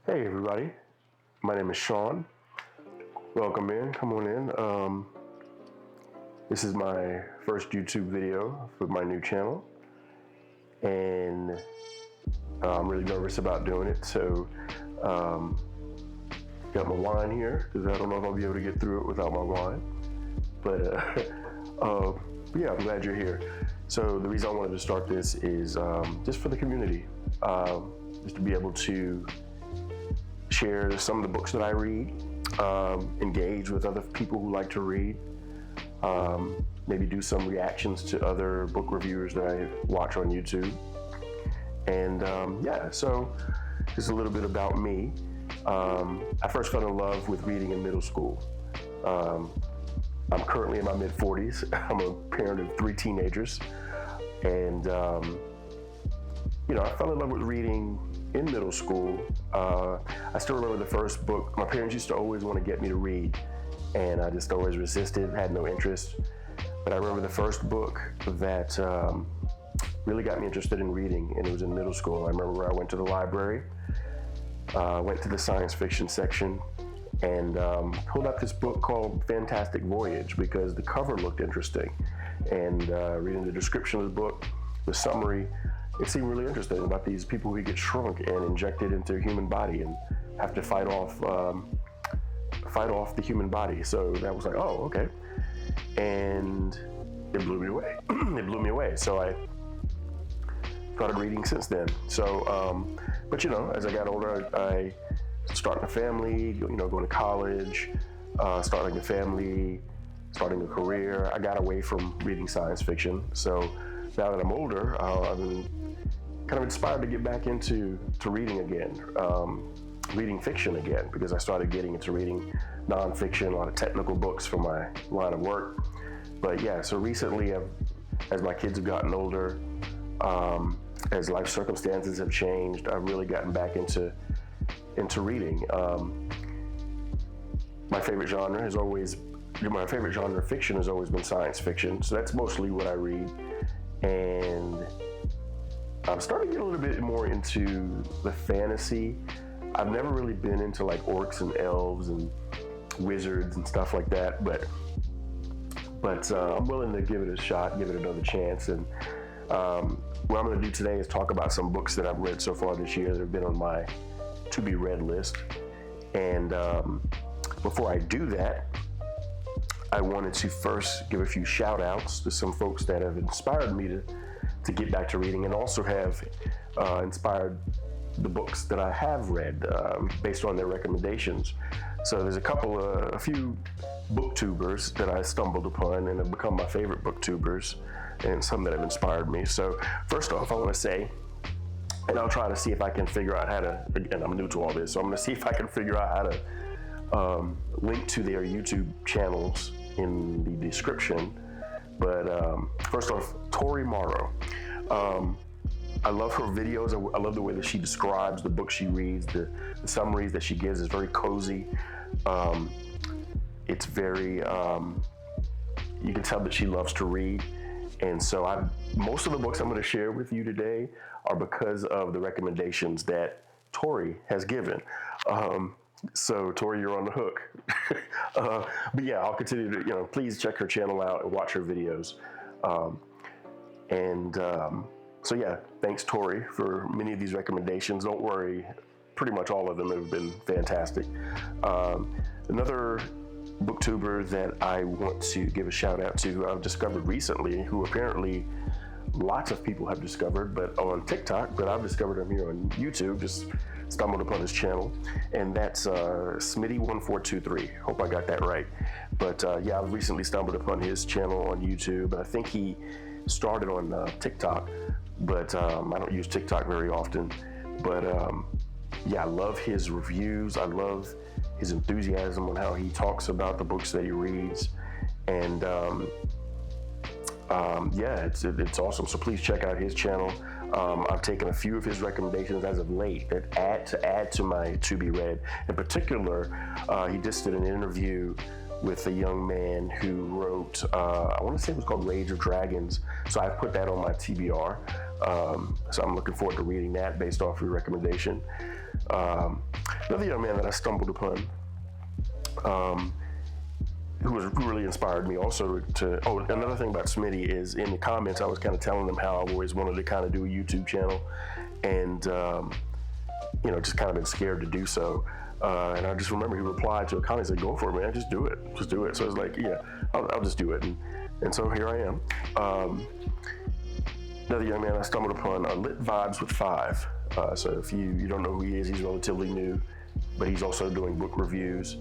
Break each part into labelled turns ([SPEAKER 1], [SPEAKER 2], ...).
[SPEAKER 1] Hey everybody, my name is Swan. Welcome in, come on in. This is my first YouTube video for my new channel, and I'm really nervous about doing it. So, got my wine here because I don't know if I'll be able to get through it without my wine. But yeah, I'm glad you're here. So the reason I wanted to start this is just for the community, just to be able to share some of the books that I read, engage with other people who like to read, maybe do some reactions to other book reviewers that I watch on YouTube. And yeah, so just a little bit about me. I first fell in love with reading in middle school. I'm currently in my mid-40s. I'm a parent of 3 teenagers. And, you know, I fell in love with reading in middle school. I still remember the first book. My parents used to always want to get me to read, and I just always resisted, had no interest. But I remember the first book that really got me interested in reading, and it was in middle school. I remember I went to the library, went to the science fiction section, and pulled up this book called Fantastic Voyage because the cover looked interesting. And reading the description of the book, the summary, it seemed really interesting about these people who get shrunk and injected into a human body and have to fight off the human body. So that was like, oh, okay. And it blew me away. It blew me away. So I started reading since then. So, but you know, as I got older, I started a family, you know, going to college, starting a family, starting a career. I got away from reading science fiction. So now that I'm older, I've been kind of inspired to get back into reading again, reading fiction again, because I started getting into reading nonfiction, a lot of technical books for my line of work. But yeah, so recently, as my kids have gotten older, as life circumstances have changed, I've really gotten back into reading. My favorite genre of fiction has always been science fiction, so that's mostly what I read. And I'm starting to get a little bit more into the fantasy. I've never really been into like orcs and elves and wizards and stuff like that, but I'm willing to give it a shot, give it another chance. And what I'm going to do today is talk about some books that I've read so far this year that have been on my to-be-read list. And before I do that, I wanted to first give a few shout-outs to some folks that have inspired me to get back to reading, and also have inspired the books that I have read based on their recommendations. So there's a few booktubers that I stumbled upon and have become my favorite booktubers, and some that have inspired me. So first off, I want to say, and I'll try to see if I can figure out how to, again, I'm new to all this, so I'm going to see if I can figure out how to link to their YouTube channels in the description. But first off, Tori Morrow. I love her videos. I love the way that she describes the books she reads. The summaries that she gives is very cozy. It's very, you can tell that she loves to read. And so most of the books I'm going to share with you today are because of the recommendations that Tori has given. So Tori, you're on the hook. But yeah, I'll continue to, you know, please check her channel out and watch her videos. So yeah, thanks Tori for many of these recommendations. Don't worry, pretty much all of them have been fantastic. Another booktuber that I want to give a shout out to, who I've discovered recently, who apparently lots of people have discovered, but on TikTok, but I've discovered him here on YouTube, just stumbled upon his channel, and that's Smitty1423. Hope I got that right. But yeah, I've recently stumbled upon his channel on YouTube, and I think he started on TikTok, but I don't use TikTok very often. But yeah, I love his reviews. I love his enthusiasm on how he talks about the books that he reads, and yeah, it's awesome. So please check out his channel. I've taken a few of his recommendations as of late that add to my to be read. In particular, he just did an interview with a young man who wrote, I want to say it was called Rage of Dragons. So I've put that on my TBR. So I'm looking forward to reading that based off your recommendation. Another young man that I stumbled upon, who really inspired me also another thing about Smitty is in the comments I was kind of telling him how I always wanted to kind of do a YouTube channel, and just kind of been scared to do so. And I just remember he replied to a comment, he said, "Go for it, man, just do it. So I was like, yeah, I'll just do it. And so here I am. Another young man I stumbled upon, Lit Vibes with 5. So if you don't know who he is, he's relatively new, but he's also doing book reviews.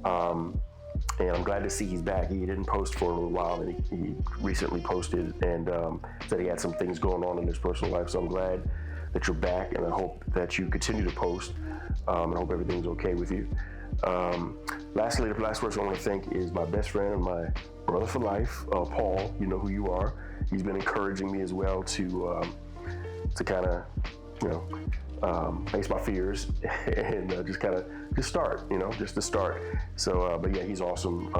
[SPEAKER 1] And I'm glad to see he's back. He didn't post for a little while, and he recently posted and said he had some things going on in his personal life. So I'm glad that you're back, and I hope that you continue to post. I hope everything's okay with you. Lastly, the last person I want to thank is my best friend and my brother for life, Paul. You know who you are. He's been encouraging me as well to kind of, face my fears and just to start. So, but yeah, he's awesome.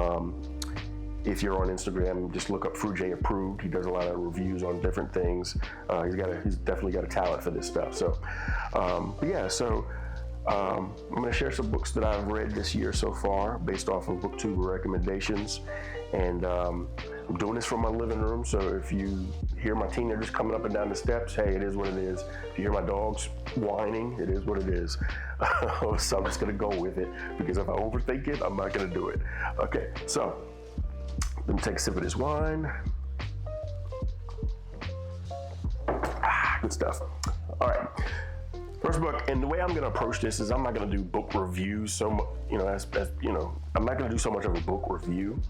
[SPEAKER 1] If you're on Instagram, just look up FruJ Approved. He does a lot of reviews on different things. He's definitely got a talent for this stuff. So, I'm going to share some books that I've read this year so far based off of BookTube recommendations. And I'm doing this from my living room, so if you hear my teenagers coming up and down the steps, hey, it is what it is. If you hear my dogs whining, it is what it is. So I'm just going to go with it, because if I overthink it, I'm not going to do it. Okay, so let me take a sip of this wine. Good stuff. All right. First book, and the way I'm going to approach this is I'm not going to do book reviews. I'm not going to do so much of a book review.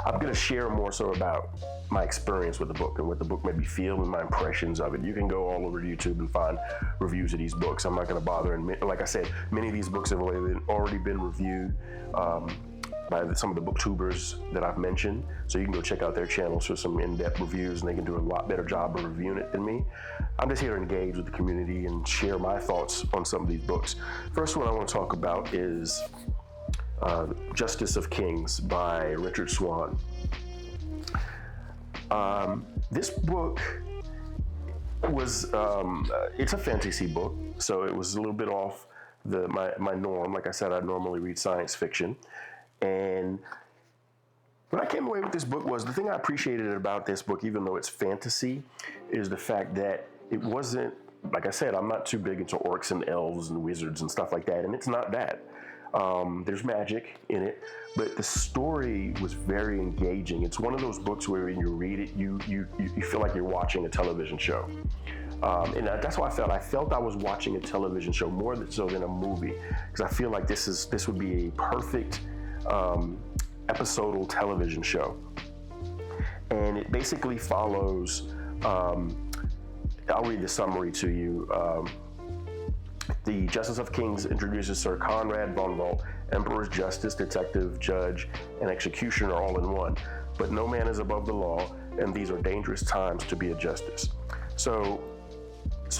[SPEAKER 1] I'm going to share more so about my experience with the book and what the book made me feel and my impressions of it. You can go all over YouTube and find reviews of these books. I'm not going to bother. And like I said, many of these books have already been reviewed by some of the booktubers that I've mentioned. So you can go check out their channels for some in-depth reviews, and they can do a lot better job of reviewing it than me. I'm just here to engage with the community and share my thoughts on some of these books. First one I want to talk about is Justice of Kings by Richard Swan. This book was, it's a fantasy book, so it was a little bit off my norm. Like I said, I normally read science fiction. And what I came away with this book was, the thing I appreciated about this book, even though it's fantasy, is the fact that it wasn't, like I said, I'm not too big into orcs and elves and wizards and stuff like that, and it's not that. There's magic in it, but the story was very engaging. It's one of those books where when you read it, you feel like you're watching a television show. And that's how I felt. I felt I was watching a television show more so than a movie, because I feel like this would be a perfect episodal television show. And it basically follows, I'll read the summary to you. The Justice of Kings introduces Sir Conrad von Vault, Emperor's Justice, Detective, Judge, and Executioner all in one. But no man is above the law, and these are dangerous times to be a justice. So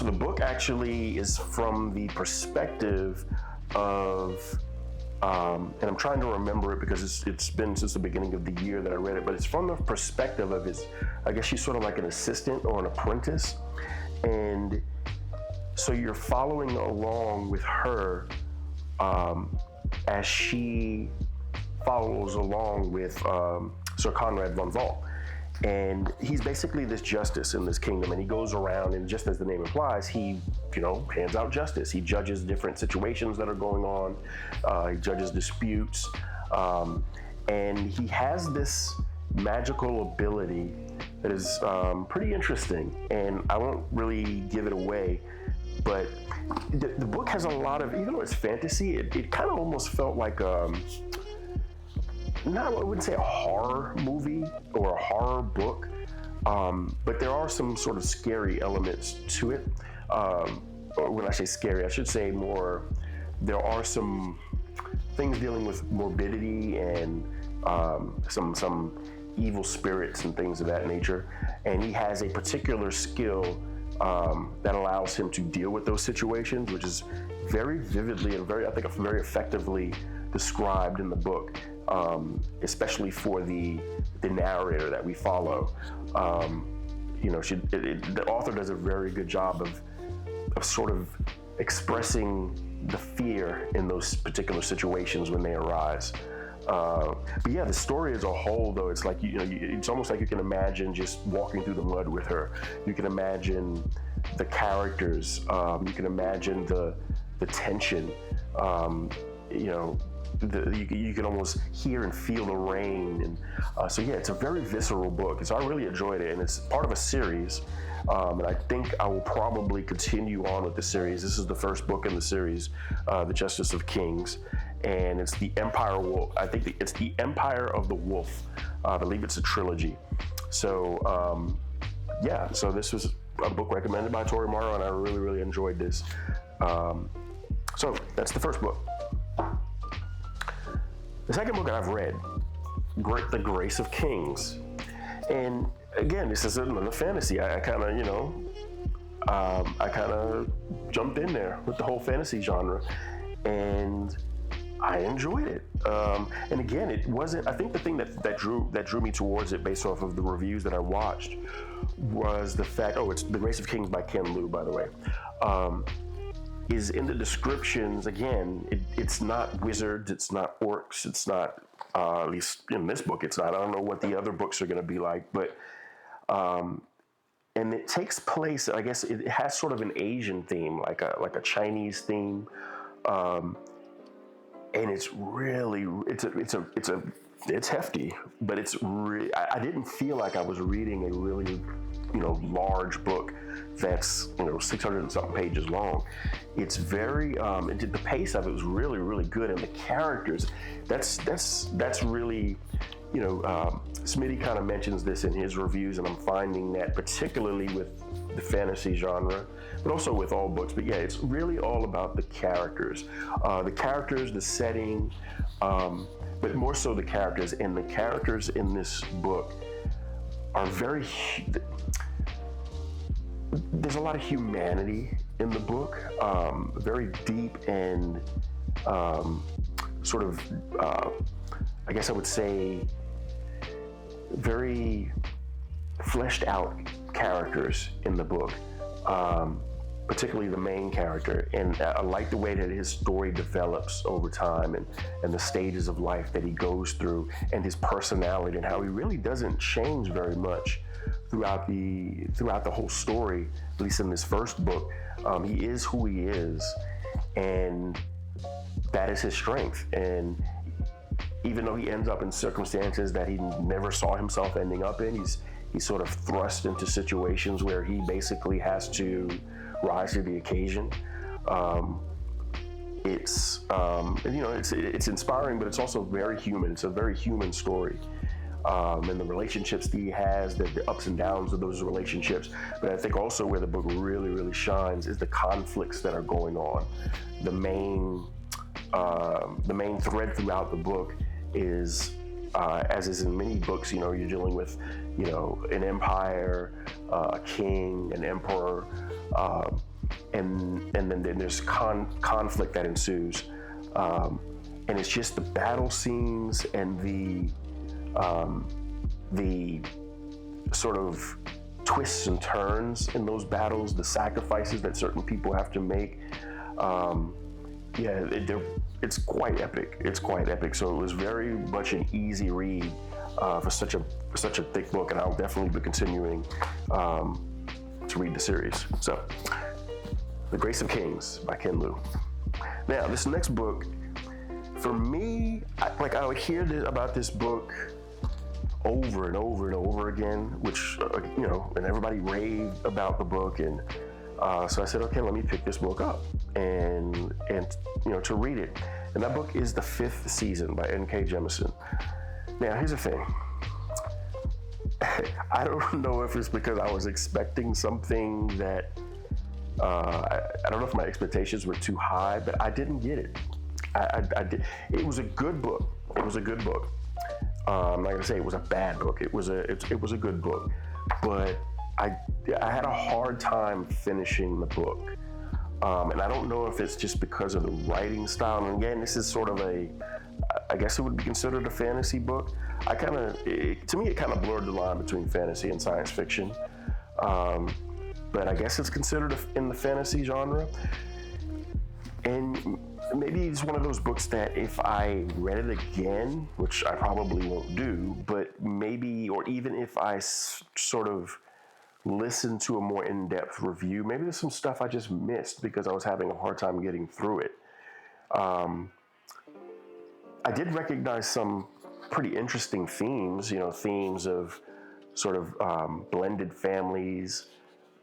[SPEAKER 1] the book actually is from the perspective of, and I'm trying to remember it because it's been since the beginning of the year that I read it, but it's from the perspective of I guess she's sort of like an assistant or an apprentice. And so you're following along with her as she follows along with Sir Conrad von Vault. And he's basically this justice in this kingdom, and he goes around, and just as the name implies, he, hands out justice. He judges different situations that are going on. He judges disputes. And he has this magical ability that is pretty interesting, and I won't really give it away. But the book has a lot of, even though it's fantasy, it kind of almost felt like I wouldn't say a horror movie or a horror book, but there are some sort of scary elements to it. Or when I say scary, I should say more, there are some things dealing with morbidity and some evil spirits and things of that nature. And he has a particular skill that allows him to deal with those situations, which is very vividly and very effectively described in the book, especially for the narrator that we follow. The author does a very good job of sort of expressing the fear in those particular situations when they arise. But yeah, the story as a whole, though, it's like, it's almost like you can imagine just walking through the mud with her. You can imagine the characters. You can imagine the tension. You can almost hear and feel the rain. And so yeah, it's a very visceral book. So I really enjoyed it, and it's part of a series. And I think I will probably continue on with the series. This is the first book in the series, The Justice of Kings. And it's the Empire Wolf. I think it's the Empire of the Wolf. I believe it's a trilogy. So yeah, so this was a book recommended by Tori Morrow, and I really, really enjoyed this. So that's the first book. The second book I've read, The Grace of Kings. And again, this is another fantasy. I kind of jumped in there with the whole fantasy genre, and I enjoyed it. And again, it wasn't, I think the thing that drew me towards it based off of the reviews that I watched was the fact, it's The Grace of Kings by Ken Liu, by the way, is in the descriptions. Again, it's not wizards, it's not orcs, it's not, at least in this book, it's not. I don't know what the other books are going to be like, but, and it takes place, I guess it has sort of an Asian theme, like a Chinese theme. And it's really, it's hefty, but I didn't feel like I was reading a really, large book that's, 600 and something pages long. It's very, the pace of it was really, really good. And the characters, that's really, Smitty kind of mentions this in his reviews, and I'm finding that particularly with the fantasy genre, but also with all books. But yeah, it's really all about the characters, the setting, but more so the characters. And the characters in this book are there's a lot of humanity in the book, very deep and sort of, I guess I would say, very fleshed out characters in the book, particularly the main character. And I like the way that his story develops over time, and the stages of life that he goes through, and his personality, and how he really doesn't change very much throughout the whole story, at least in this first book. He is who he is, and that is his strength. And even though he ends up in circumstances that he never saw himself ending up in, he's sort of thrust into situations where he basically has to rise to the occasion. It's inspiring, but it's also very human. It's a very human story. And the relationships that he has, the ups and downs of those relationships. But I think also where the book really, really shines is the conflicts that are going on. The main thread throughout the book is, as is in many books, you're dealing with, an empire, a king, an emperor, and then there's conflict that ensues. And it's just the battle scenes and the sort of twists and turns in those battles, the sacrifices that certain people have to make. It's quite epic. It's quite epic. So it was very much an easy read for such a thick book, and I'll definitely be continuing to read the series. So, The Grace of Kings by Ken Liu. Now, this next book, for me, I would hear about this book over and over and over again, which, and everybody raved about the book. And so I said, okay, let me pick this book up and to read it. And that book is The Fifth Season by N.K. Jemison. Now, here's the thing. I don't know if it's because I was expecting something that, I don't know if my expectations were too high, but I didn't get it. I did. It was a good book. I'm not gonna say it was a bad book. It was a good book, but I had a hard time finishing the book, and I don't know if it's just because of the writing style. And again, this is sort of I guess it would be considered a fantasy book. To me, it kind of blurred the line between fantasy and science fiction, but I guess it's considered in the fantasy genre. And maybe it's one of those books that if I read it again, which I probably won't do, but maybe, or even if I sort of listen to a more in-depth review, maybe there's some stuff I just missed because I was having a hard time getting through it. I did recognize some pretty interesting themes, themes of sort of blended families.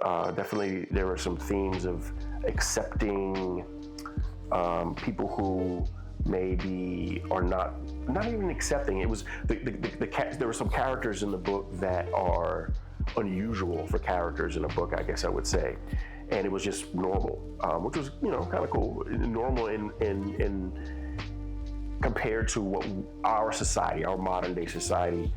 [SPEAKER 1] Definitely there were some themes of accepting people who maybe are not even accepting. It was there were some characters in the book that are unusual for characters in a book, I guess I would say, and it was just normal, which was kind of cool, normal in compared to what our society, our modern day society,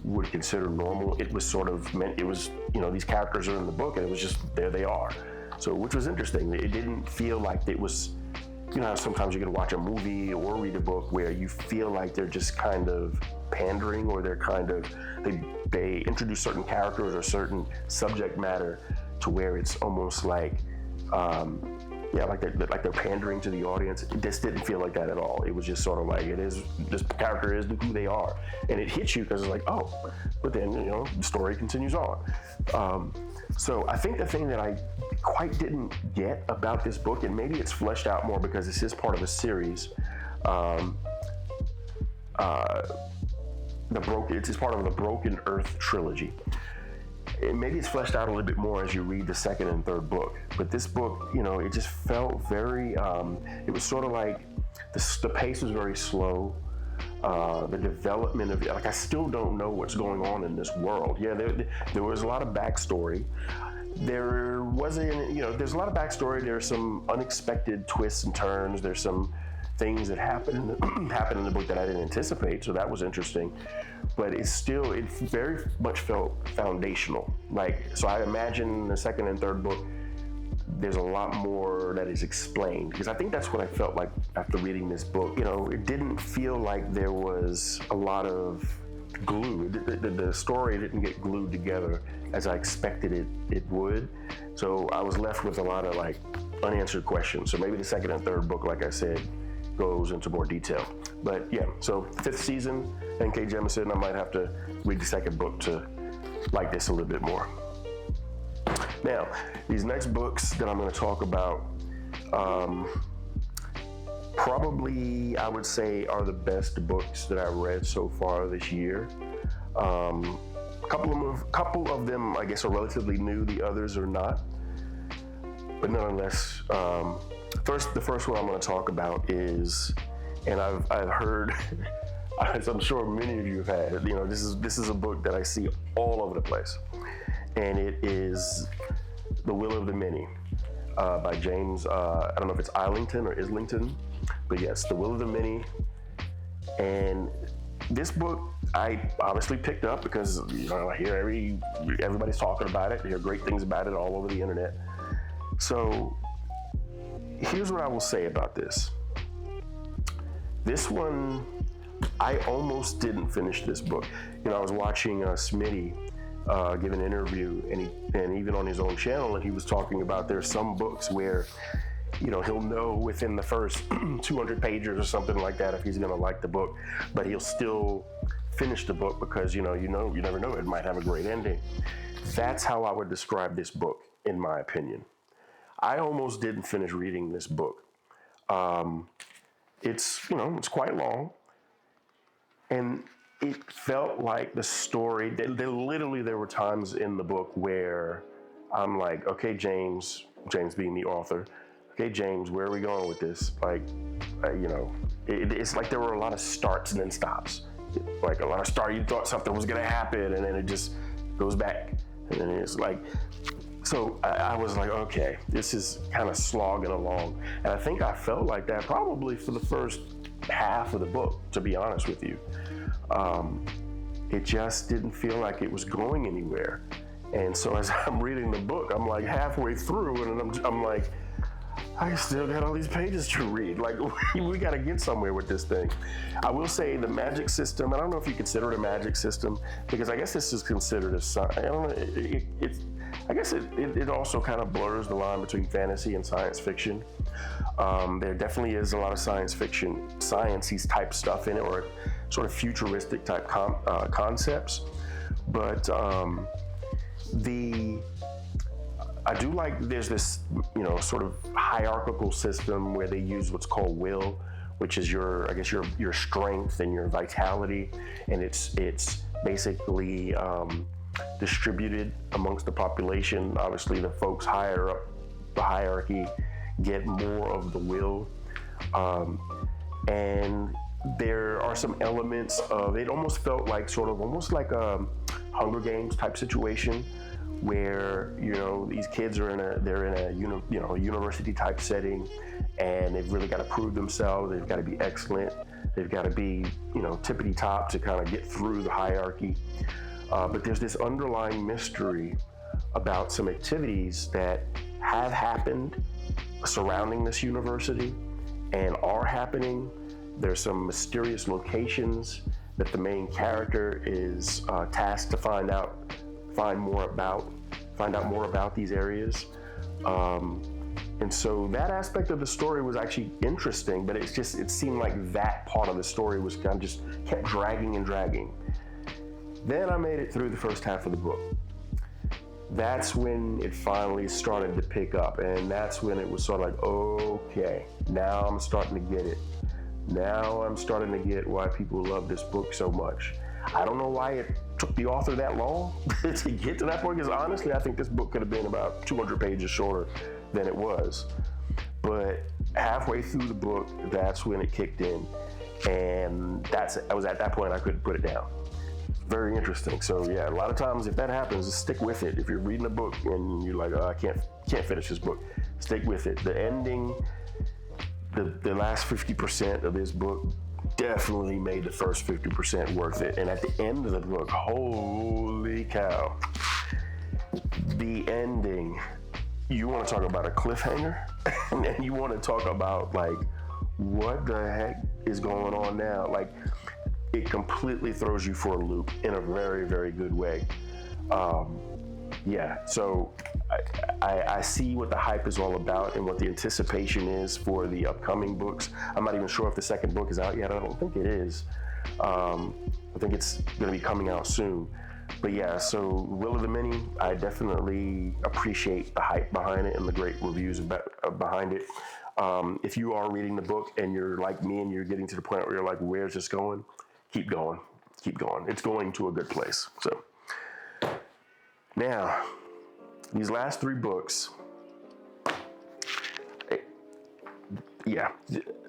[SPEAKER 1] would consider normal. It was sort of meant, it was, these characters are in the book and it was just, there they are. So, which was interesting. It didn't feel like it was, how sometimes you can watch a movie or read a book where you feel like they're just kind of pandering, or they're kind of, they introduce certain characters or certain subject matter to where it's almost like, like they're pandering to the audience. This didn't feel like that at all. It was just sort of like, this character is who they are. And it hits you because it's like, oh, but then, the story continues on. So I think the thing that I quite didn't get about this book, and maybe it's fleshed out more because this is part of a series, it's part of the Broken Earth trilogy. Maybe it's fleshed out a little bit more as you read the second and third book. But this book, it just felt very, it was sort of like the pace was very slow. The development of it, like I still don't know what's going on in this world. Yeah, there was a lot of backstory. There wasn't, there's a lot of backstory. There's some unexpected twists and turns. There's some things that happened in the book that I didn't anticipate, so that was interesting. But it very much felt foundational. So I imagine the second and third book, there's a lot more that is explained, because I think that's what I felt like after reading this book. It didn't feel like there was a lot of glue. The story didn't get glued together as I expected it would. So I was left with a lot of unanswered questions. So maybe the second and third book, like I said, goes into more detail. But yeah, so 5th season, N.K. Jemison, I might have to read the second book to like this a little bit more. Now, these next books that I'm going to talk about, probably I would say are the best books that I've read so far this year. A couple of them, I guess, are relatively new. The others are not. But nonetheless, the first one I'm going to talk about is, and I've heard, as I'm sure many of you have had, this is a book that I see all over the place, and it is The Will of the Many by James. I don't know if it's Islington or Islington, but yes, The Will of the Many. And this book I obviously picked up because I hear everybody's talking about it. I hear great things about it all over the internet. So here's what I will say about this. This one, I almost didn't finish this book. I was watching Smitty give an interview, and even on his own channel, and he was talking about there's some books where, he'll know within the first 200 pages or something like that if he's going to like the book, but he'll still finish the book because you never know, it might have a great ending. That's how I would describe this book, in my opinion. I almost didn't finish reading this book. It's quite long, and it felt like the story, there were times in the book where I'm like, okay, James being the author, okay, James, where are we going with this? It's like there were a lot of starts and then stops. Like a lot of start, you thought something was gonna happen, and then it just goes back. And then it's like, so I was like, okay, this is kind of slogging along. And I think I felt like that probably for the first half of the book, to be honest with you. It just didn't feel like it was going anywhere. And so as I'm reading the book, I'm like halfway through, and I'm like, I still got all these pages to read. Like, we got to get somewhere with this thing. I will say the magic system, I don't know if you consider it a magic system, because I guess this is considered a, I don't know, I guess it also kind of blurs the line between fantasy and science fiction. There definitely is a lot of science fiction, science-y type stuff in it, or sort of futuristic type concepts. But I do like there's this, sort of hierarchical system where they use what's called will, which is your strength and your vitality, and it's basically distributed amongst the population. Obviously, the folks higher up the hierarchy get more of the will, and there are some elements of it. Almost felt like almost like a Hunger Games type situation, where these kids are in a university type setting, and they've really got to prove themselves. They've got to be excellent. They've got to be tippity top to kind of get through the hierarchy. But there's this underlying mystery about some activities that have happened surrounding this university and are happening. There's some mysterious locations that the main character is tasked to find out more about these areas. And so that aspect of the story was actually interesting, but it seemed like that part of the story was kind of just kept dragging and dragging. Then I made it through the first half of the book. That's when it finally started to pick up, and that's when it was sort of like, okay, now I'm starting to get it. Now I'm starting to get why people love this book so much. I don't know why it took the author that long to get to that point, because honestly, I think this book could have been about 200 pages shorter than it was. But halfway through the book, that's when it kicked in, and I was at that point I couldn't put it down. Very interesting. So yeah, a lot of times if that happens, just stick with it. If you're reading a book and you're like, oh, I can't finish this book, stick with it. The ending, the last 50% of this book definitely made the first 50% worth it. And at the end of the book, holy cow, the ending, you want to talk about a cliffhanger, and then you want to talk about like, what the heck is going on now? Like, it completely throws you for a loop in a very, very good way. So I see what the hype is all about and what the anticipation is for the upcoming books. I'm not even sure if the second book is out yet. I don't think it is. I think it's gonna be coming out soon. But yeah, so Will of the Many, I definitely appreciate the hype behind it and the great reviews behind it. If you are reading the book and you're like me and you're getting to the point where you're like, where's this going? Keep going. It's going to a good place. So now, these last three books,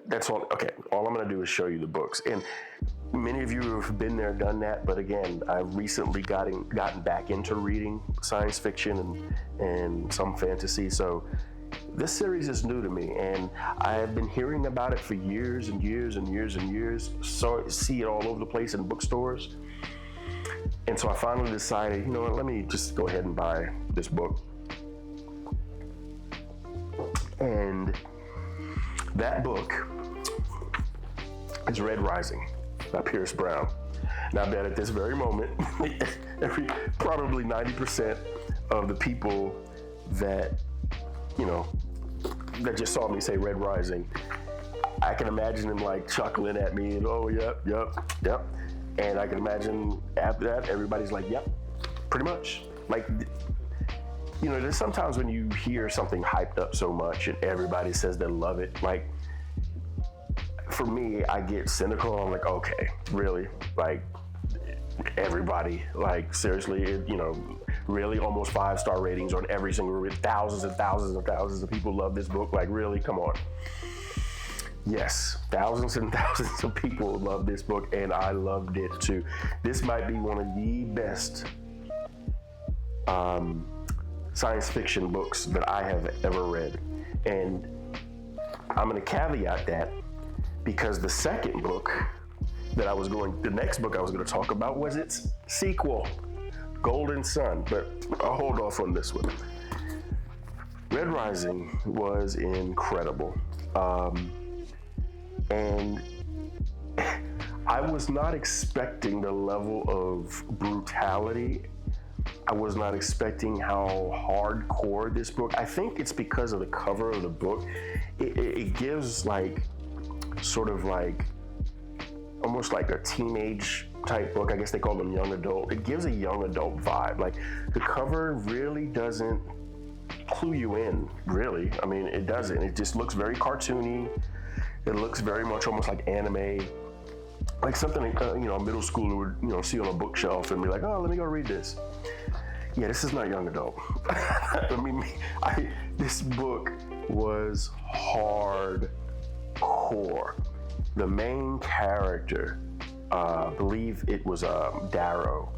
[SPEAKER 1] that's all. Okay, all I'm going to do is show you the books. And many of you have been there, done that. But again, I've recently gotten back into reading science fiction and some fantasy. So this series is new to me, and I have been hearing about it for years and years and years and years. So see it all over the place in bookstores. And so I finally decided, you know what, let me just go ahead and buy this book. And that book is Red Rising by Pierce Brown. Now I bet at this very moment, probably 90% of the people that that just saw me say Red Rising, I can imagine them like chuckling at me and, oh, yep. And I can imagine after that, everybody's like, yep, pretty much. Like, there's sometimes when you hear something hyped up so much and everybody says they love it, like, for me, I get cynical. I'm like, okay, really? Like, everybody, like, seriously, really almost 5-star ratings on every single, thousands and thousands and thousands of people love this book. Like, really, come on. Yes, thousands and thousands of people love this book, and I loved it too. This might be one of the best science fiction books that I have ever read. And I'm going to caveat that because the second book the next book I was going to talk about was its sequel, Golden Sun, but I'll hold off on this one. Red Rising was incredible. And I was not expecting the level of brutality. I was not expecting how hardcore this book. I think it's because of the cover of the book. It gives like, sort of like, almost like a teenage type book. I guess they call them young adult. It gives a young adult vibe. Like, the cover really doesn't clue you in, really. I mean, it doesn't. It just looks very cartoony. It looks very much almost like anime. Like something, a middle schooler would, see on a bookshelf and be like, oh, let me go read this. Yeah, this is not young adult. I mean, this book was hardcore. The main character, I believe it was Darrow.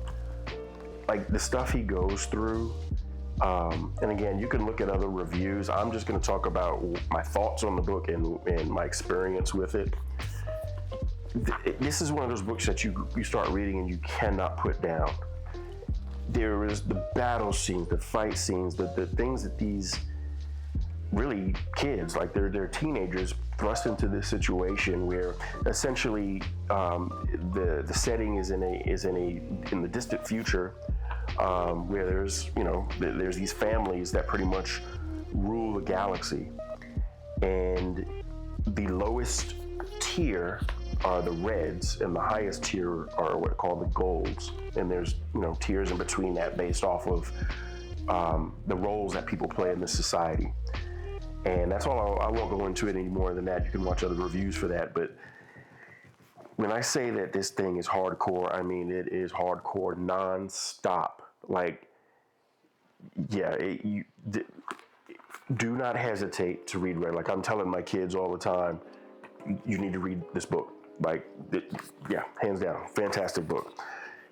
[SPEAKER 1] Like, the stuff he goes through, and again, you can look at other reviews. I'm just going to talk about my thoughts on the book and my experience with it. This is one of those books that you start reading and you cannot put down. There is the battle scenes, the fight scenes, the things that these really kids, like they're teenagers, thrust into this situation where essentially the setting is in the distant future, where there's these families that pretty much rule the galaxy, and the lowest tier are the reds, and the highest tier are what are called the golds. And there's tiers in between that based off of the roles that people play in this society. And that's all. I won't go into it any more than that. You can watch other reviews for that. But when I say that this thing is hardcore, I mean it is hardcore nonstop. Like, yeah, do not hesitate to read Red. Like, I'm telling my kids all the time, you need to read this book. Like, yeah, hands down, fantastic book.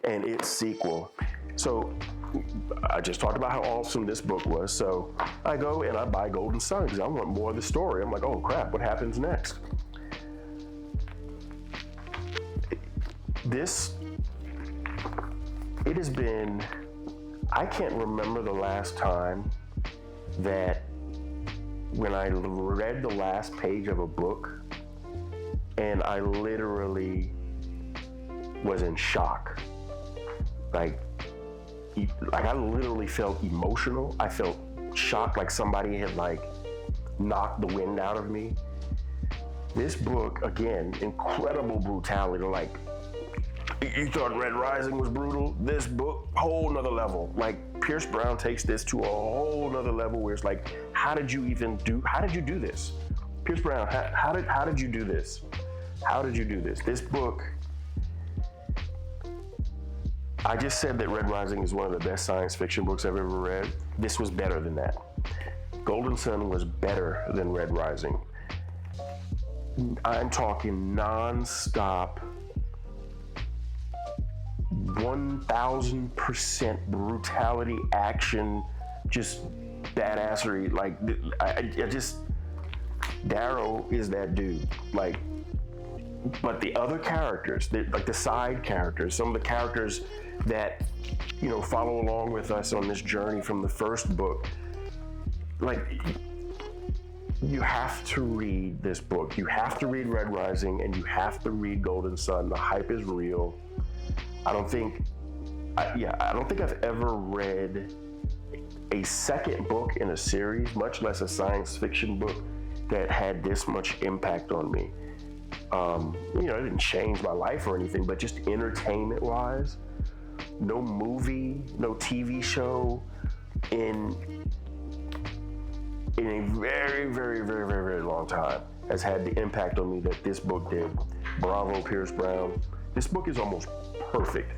[SPEAKER 1] And its sequel. So I just talked about how awesome this book was. So I go and I buy Golden Sun because I want more of the story. I'm like, oh crap, what happens next? It has been, I can't remember the last time that when I read the last page of a book and I literally was in shock. Like I literally felt emotional. I felt shocked, like somebody had knocked the wind out of me. This book, again, incredible brutality. Like, you thought Red Rising was brutal? This book, whole nother level. Like, Pierce Brown takes this to a whole nother level where it's like, how did you do this? Pierce Brown, how did you do this? How did you do this? This book, I just said that Red Rising is one of the best science fiction books I've ever read. This was better than that. Golden Sun was better than Red Rising. I'm talking non-stop, 1,000% brutality, action, just badassery. Like, I just, Darrow is that dude. Like, but the other characters, like the side characters, some of the characters that, follow along with us on this journey from the first book, like, you have to read this book. You have to read Red Rising and you have to read Golden Sun. The hype is real. I don't think I've ever read a second book in a series, much less a science fiction book, that had this much impact on me. It didn't change my life or anything, but just entertainment-wise, no movie, no TV show in a very, very, very, very, very long time has had the impact on me that this book did. Bravo, Pierce Brown. This book is almost perfect.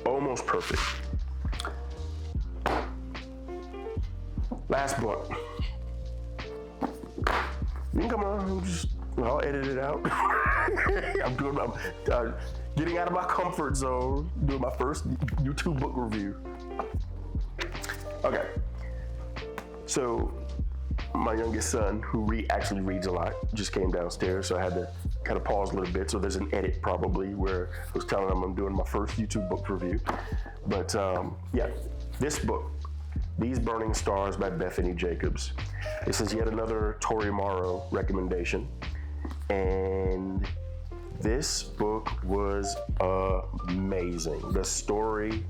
[SPEAKER 1] Almost perfect. Last book. You can come on, I'll edit it out. I'm getting out of my comfort zone, doing my first YouTube book review. Okay. So, my youngest son, who actually reads a lot, just came downstairs, so I had to kind of pause a little bit. So there's an edit probably where I was telling him I'm doing my first YouTube book review. But this book, These Burning Stars by Bethany Jacobs. This is yet another Tori Morrow recommendation. And this book was amazing. The story,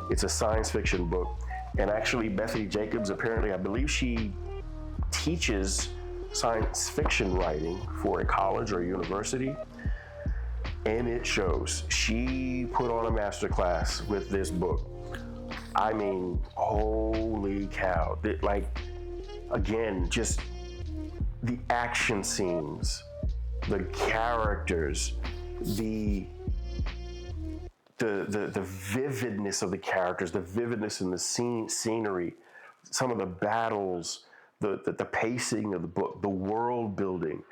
[SPEAKER 1] It's a science fiction book. And actually, Bethany Jacobs, apparently, I believe she teaches science fiction writing for a college or a university. And it shows. She put on a masterclass with this book. I mean, holy cow. Like, again, just the action scenes, the characters, the vividness of the characters, the vividness in the scenery, some of the battles, the pacing of the book, the world building,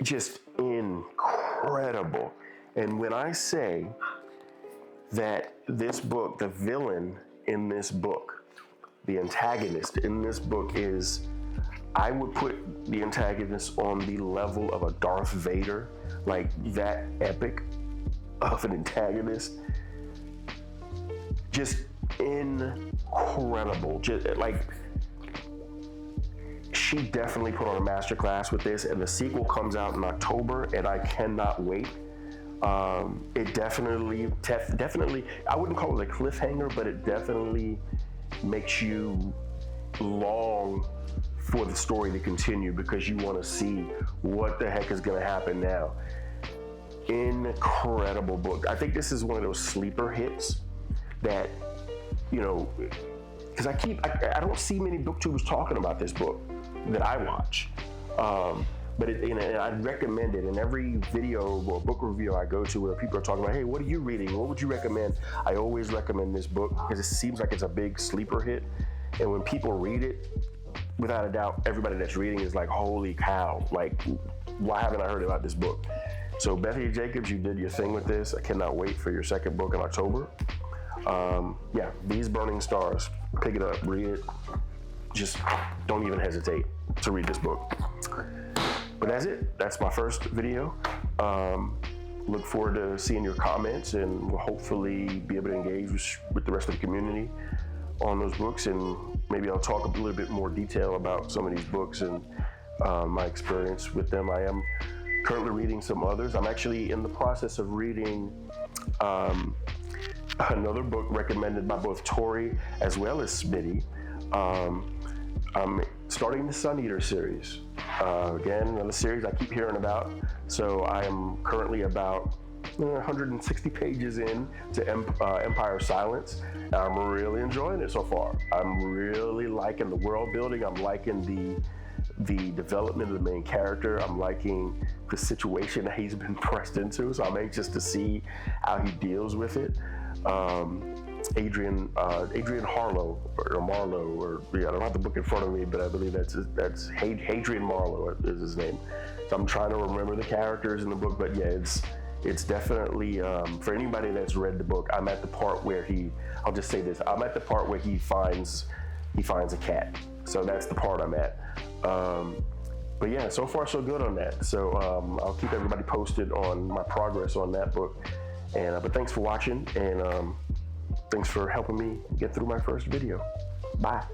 [SPEAKER 1] just incredible. And when I say that this book, the villain in this book, the antagonist in this book is, I would put the antagonist on the level of a Darth Vader, like that epic of an antagonist. Just incredible. Just like, she definitely put on a masterclass with this, and the sequel comes out in October, and I cannot wait. It definitely, I wouldn't call it a cliffhanger, but it definitely makes you long for the story to continue because you want to see what the heck is going to happen now. Incredible book. I think this is one of those sleeper hits that, you know, because I don't see many booktubers talking about this book that I watch. But I'd recommend it in every video or book review I go to where people are talking about, hey, what are you reading? What would you recommend? I always recommend this book because it seems like it's a big sleeper hit. And when people read it, without a doubt, everybody that's reading is like, holy cow, like, why haven't I heard about this book? So Bethany Jacobs, you did your thing with this. I cannot wait for your second book in October. Yeah, These Burning Stars. Pick it up, read it. Just don't even hesitate to read this book. But that's it. That's my first video. Look forward to seeing your comments, and we'll hopefully be able to engage with the rest of the community on those books, and maybe I'll talk a little bit more detail about some of these books and my experience with them. I am currently reading some others. I'm actually in the process of reading another book recommended by both Tori as well as Smitty. I'm starting the Sun Eater series. Again, another series I keep hearing about. So I am currently about 160 pages in to Empire Silence. I'm really enjoying it so far. I'm really liking the world building. I'm liking the development of the main character. I'm liking the situation that he's been pressed into. So I'm anxious to see how he deals with it. Adrian Harlow or Marlowe, or I don't have the book in front of me, but I believe that's Hadrian Marlowe is his name. So I'm trying to remember the characters in the book, but yeah, it's definitely for anybody that's read the book. I'm at the part where I'll just say this. I'm at the part where he finds a cat. So that's the part I'm at. But yeah, so far so good on that. So I'll keep everybody posted on my progress on that book. And but thanks for watching, and thanks for helping me get through my first video. Bye.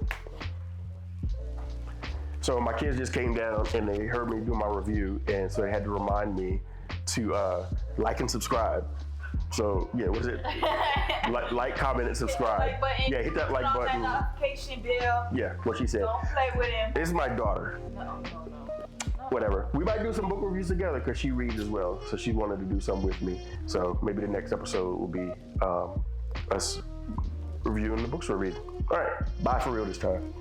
[SPEAKER 1] So my kids just came down and they heard me do my review, and so they had to remind me to like and subscribe. So yeah, what is it? like, comment, and subscribe.
[SPEAKER 2] Like button.
[SPEAKER 1] Yeah, hit that like button.
[SPEAKER 2] That notification bell.
[SPEAKER 1] Yeah, what she said.
[SPEAKER 2] Don't play with him.
[SPEAKER 1] This is my daughter.
[SPEAKER 2] No.
[SPEAKER 1] Whatever. We might do some book reviews together because she reads as well. So she wanted to do some with me. So maybe the next episode will be us reviewing the books we're reading. All right. Bye for real this time.